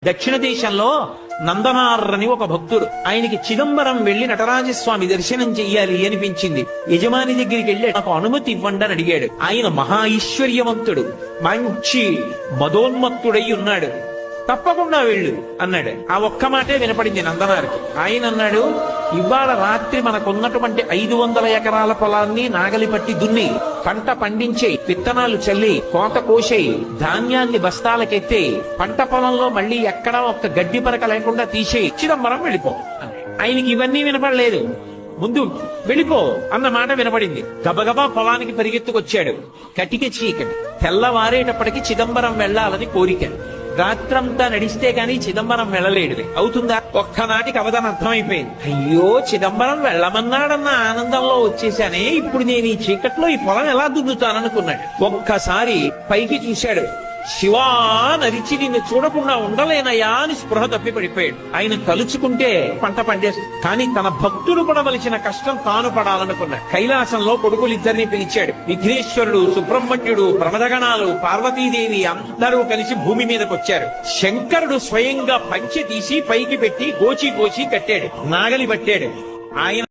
దక్షిణ దేశంలో నందనార్ అని ఒక భక్తుడు, ఆయనకి చిదంబరం వెళ్లి నటరాజస్వామి దర్శనం చెయ్యాలి అనిపించింది. యజమాని దగ్గరికి వెళ్ళి నాకు అనుమతి ఇవ్వండి అని అడిగాడు. ఆయన మహా ఐశ్వర్యవంతుడు, మంచి మదోన్మత్తుడై ఉన్నాడు. తప్పకుండా వెళ్ళు అన్నాడు. ఆ ఒక్క మాటే వినపడింది నందనారికి. ఆయన అన్నాడు, ఇవాళ రాత్రి మనకున్నటువంటి 500 ఎకరాల పొలాన్ని నాగలి పట్టి దున్ని, పంట పండించేయి, విత్తనాలు చల్లి, కోత కోసేయి, ధాన్యాన్ని బస్తాలకెత్తేయి, పంట పొలంలో మళ్ళీ ఎక్కడా ఒక్క గడ్డి పరక లేకుండా తీసేయి, చిదంబరం వెళ్ళిపో. ఆయనకి ఇవన్నీ వినపడలేదు. ముందు వెళ్ళిపో అన్న మాట వినపడింది. గబగబా పొలానికి పరిగెత్తుకొచ్చాడు. కటిక చీకటి. తెల్లవారేటప్పటికి చిదంబరం వెళ్లాలని కోరిక. రాత్రంతా నడిస్తే గాని చిదంబరం వెళ్ళలేడు. అవుతుందా? ఒక్కనాటికి అవధానం అర్థమైపోయింది. అయ్యో, చిదంబరం వెళ్ళమన్నాడన్న ఆనందంలో వచ్చేసానే, ఇప్పుడు నేను ఈ చీకట్లో ఈ పొలం ఎలా దున్నుతాననుకున్నాడు. ఒక్కసారి పైకి చూశాడు. శివా నరిచి నిన్ను చూడకుండా ఉండలేనయా అని స్పృహ తప్పి పడిపోయాడు. ఆయన తలుచుకుంటే పంట పండేస్తుంది, కానీ తన భక్తులు పడవలసిన కష్టం తాను పడాలనుకున్నాడు. కైలాసంలో కొడుకులిద్దరిని పిలిచాడు. విఘ్నేశ్వరుడు, సుబ్రహ్మణ్యుడు, ప్రమదగణాలు, పార్వతీదేవి అందరూ కలిసి భూమి మీదకి వచ్చారు. శంకరుడు స్వయంగా పంచె తీసి పైకి పెట్టి గోచి గోచి కట్టాడు, నాగలి పట్టాడు. ఆయన